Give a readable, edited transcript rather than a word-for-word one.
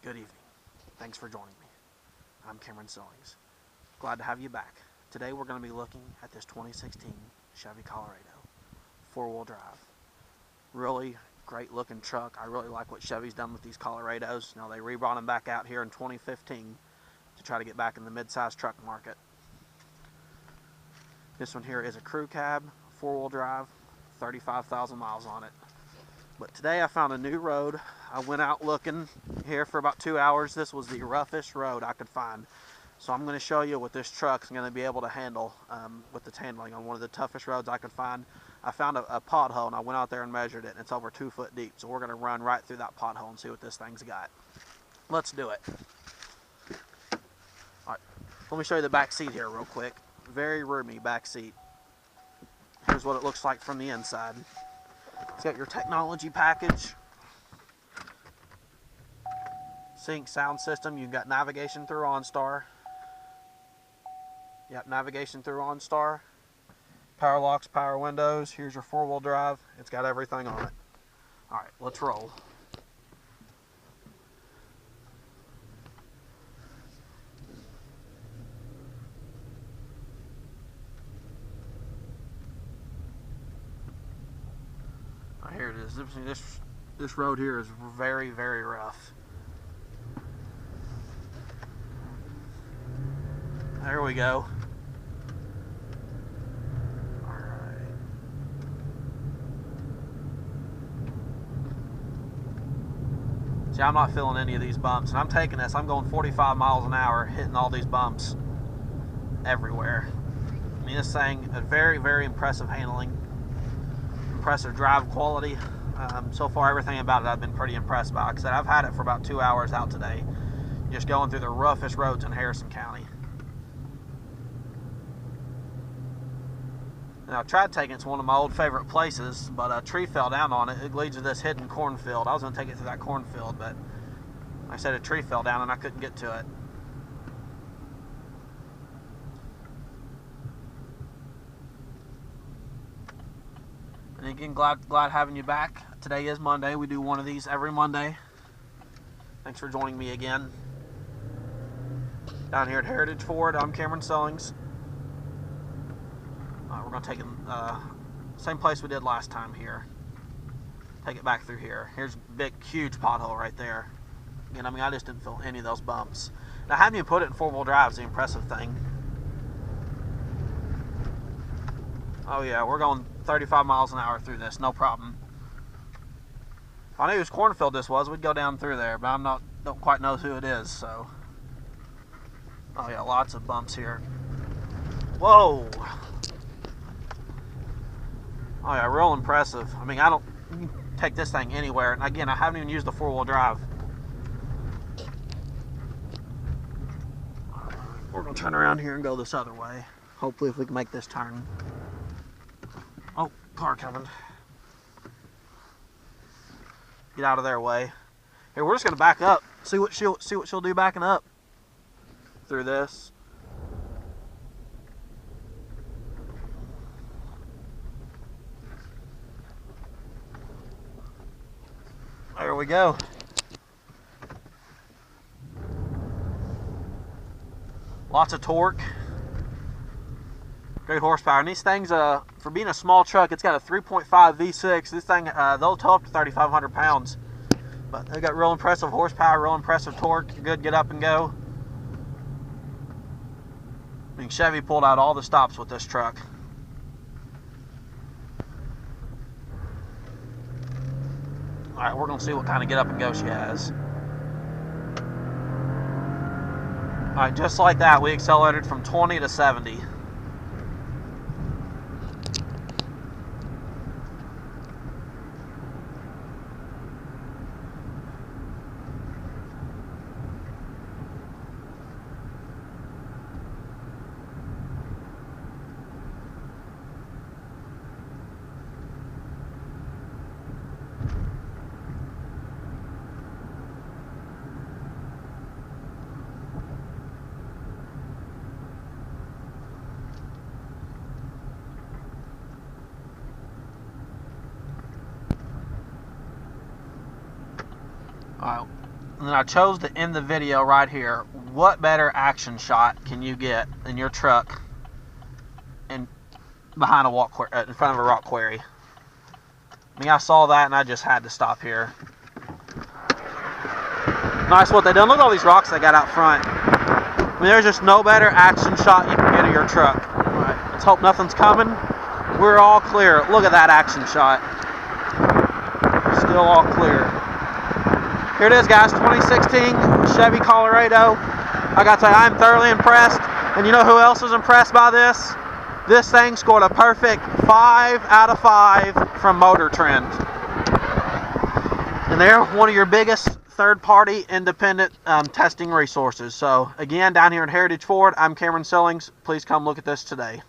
Good evening. Thanks for joining me. I'm Cameron Sillings. Glad to have you back. Today we're going to be looking at this 2016 Chevy Colorado, four-wheel drive. Really great looking truck. I really like what Chevy's done with these Colorados. Now they rebrought them back out here in 2015 to try to get back in the mid-size truck market. This one here is a crew cab, four-wheel drive, 35,000 miles on it. But today I found a new road. I went out looking here for about 2 hours. This was the roughest road I could find. So I'm going to show you what this truck's going to be able to handle with its handling on one of the toughest roads I could find. I found a pothole and I went out there and measured it, and it's over 2 foot deep. So we're going to run right through that pothole and see what this thing's got. Let's do it. Alright, let me show you the back seat here real quick. Very roomy back seat. Here's what it looks like from the inside. It's got your technology package, sync sound system. You've got navigation through OnStar. Yep, navigation through OnStar. Power locks, power windows. Here's your four-wheel drive. It's got everything on it. All right, let's roll. Here it is. This road here is very, very rough. There we go. Alright. See, I'm not feeling any of these bumps. And I'm taking this, I'm going 45 miles an hour, hitting all these bumps everywhere. I mean, this thing, a very, very impressive handling. Impressive drive quality. So far, everything about it I've been pretty impressed by. Like I said, I've had it for about 2 hours out today, just going through the roughest roads in Harrison County. Now, I tried taking it to one of my old favorite places, but a tree fell down on it. It leads to this hidden cornfield. I was going to take it to that cornfield, but like I said, a tree fell down and I couldn't get to it. And again, glad having you back. Today is Monday. We do one of these every Monday. Thanks for joining me again. Down here at Heritage Ford, I'm Cameron Sillings. We're going to take it same place we did last time here. Take it back through here. Here's a big, huge pothole right there. Again, I mean, I just didn't feel any of those bumps. Now, having you put it in four-wheel drive is the impressive thing. Oh yeah, we're going 35 miles an hour through this, no problem. If I knew whose cornfield this was, we'd go down through there, but don't quite know who it is, so. Oh yeah, lots of bumps here. Whoa! Oh yeah, real impressive. I mean, you can take this thing anywhere, and again, I haven't even used the four-wheel drive. We're gonna turn around here and go this other way. Hopefully if we can make this turn. Oh, car coming. Get out of their way. Here, we're just gonna back up. See what she'll do backing up through this. There we go. Lots of torque. Great horsepower. And these things, for being a small truck, it's got a 3.5 V6. This thing, they'll tow up to 3,500 pounds. But they got real impressive horsepower, real impressive torque. Good get up and go. I mean, Chevy pulled out all the stops with this truck. Alright, we're going to see what kind of get up and go she has. Alright, just like that, we accelerated from 20 to 70. And then I chose to end the video right here. What better action shot can you get in your truck and behind a in front of a rock quarry? I mean, I saw that and I just had to stop here. Nice what they done. Look at all these rocks they got out front. I mean, there's just no better action shot you can get of your truck. All right, let's hope nothing's coming. We're all clear. Look at that action shot. Still all clear. Here it is, guys, 2016 Chevy Colorado. I got to tell you, I'm thoroughly impressed. And you know who else is impressed by this? This thing scored a perfect 5 out of 5 from Motor Trend. And they're one of your biggest third-party independent testing resources. So again, down here in Heritage Ford, I'm Cameron Sillings. Please come look at this today.